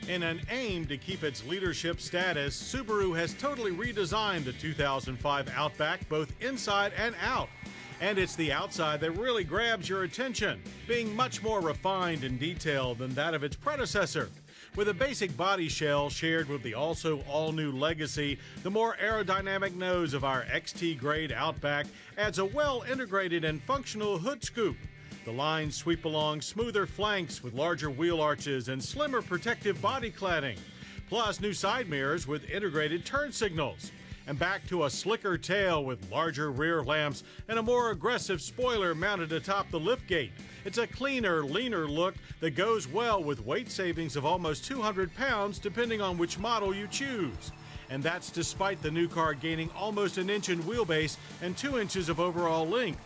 In an aim to keep its leadership status, Subaru has totally redesigned the 2005 Outback both inside and out. And it's the outside that really grabs your attention, being much more refined and detailed than that of its predecessor. With a basic body shell shared with the also all-new Legacy, the more aerodynamic nose of our XT-grade Outback adds a well-integrated and functional hood scoop. The lines sweep along smoother flanks with larger wheel arches and slimmer protective body cladding, plus new side mirrors with integrated turn signals. And back to a slicker tail with larger rear lamps and a more aggressive spoiler mounted atop the liftgate. It's a cleaner, leaner look that goes well with weight savings of almost 200 pounds depending on which model you choose. And that's despite the new car gaining almost an inch in wheelbase and 2 inches of overall length.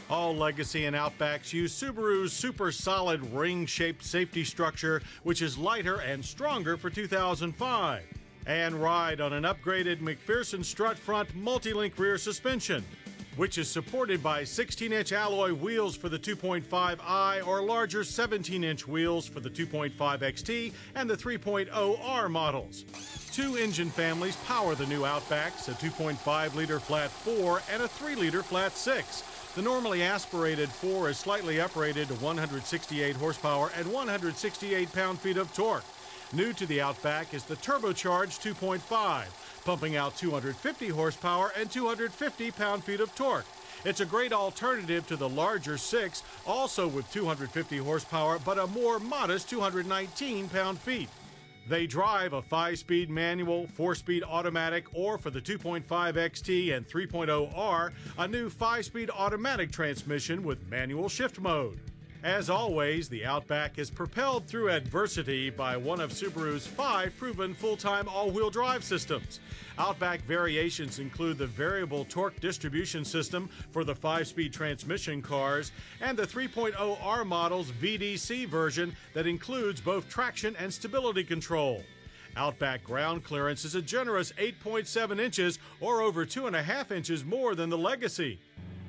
All Legacy and Outbacks use Subaru's super solid ring-shaped safety structure, which is lighter and stronger for 2005. And ride on an upgraded McPherson strut front multi-link rear suspension, which is supported by 16-inch alloy wheels for the 2.5i or larger 17-inch wheels for the 2.5 XT and the 3.0R models. Two engine families power the new Outbacks, a 2.5-liter flat 4 and a 3-liter flat 6. The normally aspirated 4 is slightly uprated to 168 horsepower and 168 pound-feet of torque. New to the Outback is the turbocharged 2.5, pumping out 250 horsepower and 250 pound-feet of torque. It's a great alternative to the larger 6, also with 250 horsepower, but a more modest 219 pound-feet. They drive a 5-speed manual, 4-speed automatic, or for the 2.5 XT and 3.0R, a new 5-speed automatic transmission with manual shift mode. As always, the Outback is propelled through adversity by one of Subaru's 5 proven full-time all-wheel drive systems. Outback variations include the variable torque distribution system for the 5-speed transmission cars and the 3.0R model's VDC version that includes both traction and stability control. Outback ground clearance is a generous 8.7 inches or over 2.5 inches more than the Legacy.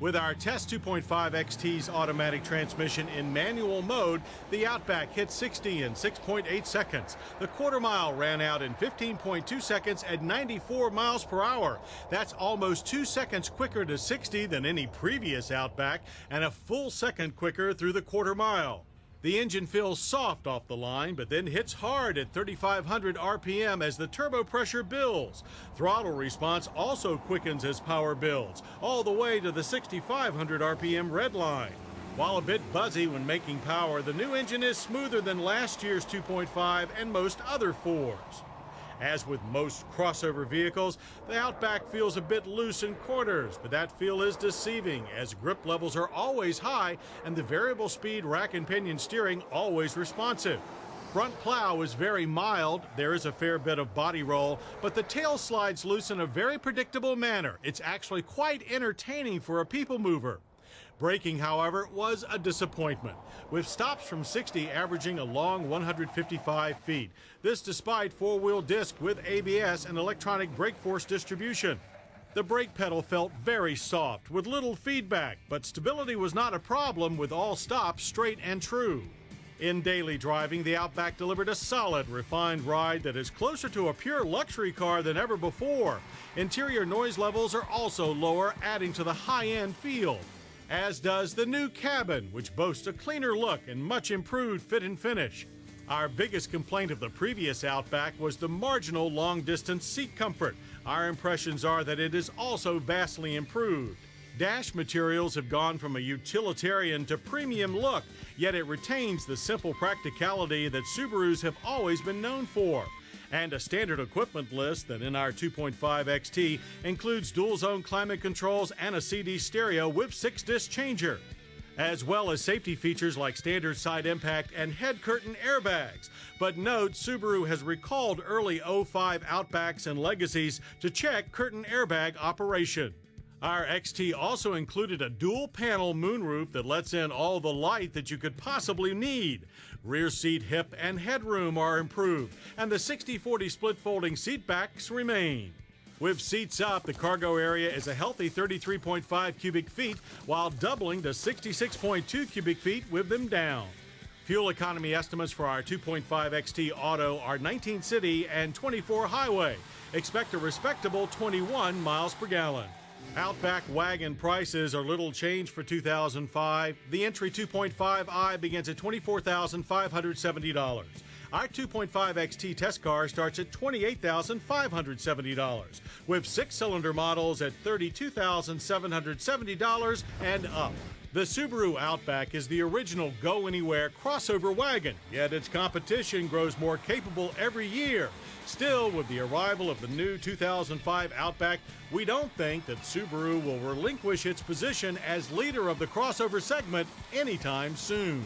With our test 2.5 XT's automatic transmission in manual mode, the Outback hit 60 in 6.8 seconds. The quarter mile ran out in 15.2 seconds at 94 miles per hour. That's almost 2 seconds quicker to 60 than any previous Outback and a full second quicker through the quarter mile. The engine feels soft off the line, but then hits hard at 3,500 RPM as the turbo pressure builds. Throttle response also quickens as power builds, all the way to the 6,500 RPM red line. While a bit buzzy when making power, the new engine is smoother than last year's 2.5 and most other 4s. As with most crossover vehicles, the Outback feels a bit loose in corners, but that feel is deceiving as grip levels are always high and the variable speed rack and pinion steering always responsive. Front plow is very mild, there is a fair bit of body roll, but the tail slides loose in a very predictable manner. It's actually quite entertaining for a people mover. Braking, however, was a disappointment, with stops from 60 averaging a long 155 feet. This despite four-wheel disc with ABS and electronic brake force distribution. The brake pedal felt very soft with little feedback, but stability was not a problem with all stops straight and true. In daily driving, the Outback delivered a solid, refined ride that is closer to a pure luxury car than ever before. Interior noise levels are also lower, adding to the high-end feel. As does the new cabin, which boasts a cleaner look and much improved fit and finish. Our biggest complaint of the previous Outback was the marginal long-distance seat comfort. Our impressions are that it is also vastly improved. Dash materials have gone from a utilitarian to premium look, yet it retains the simple practicality that Subarus have always been known for. And a standard equipment list that in our 2.5 XT includes dual-zone climate controls and a CD stereo with 6-disc changer, as well as safety features like standard side impact and head curtain airbags. But note, Subaru has recalled early 05 Outbacks and Legacies to check curtain airbag operation. Our XT also included a dual-panel moonroof that lets in all the light that you could possibly need. Rear seat hip and headroom are improved, and the 60/40 split-folding seat backs remain. With seats up, the cargo area is a healthy 33.5 cubic feet, while doubling to 66.2 cubic feet with them down. Fuel economy estimates for our 2.5 XT Auto are 19 city and 24 highway. Expect a respectable 21 miles per gallon. Outback wagon prices are little changed for 2005. The entry 2.5i begins at $24,570. Our 2.5 XT test car starts at $28,570, with 6-cylinder models at $32,770 and up. The Subaru Outback is the original go-anywhere crossover wagon, yet its competition grows more capable every year. Still, with the arrival of the new 2005 Outback, we don't think that Subaru will relinquish its position as leader of the crossover segment anytime soon.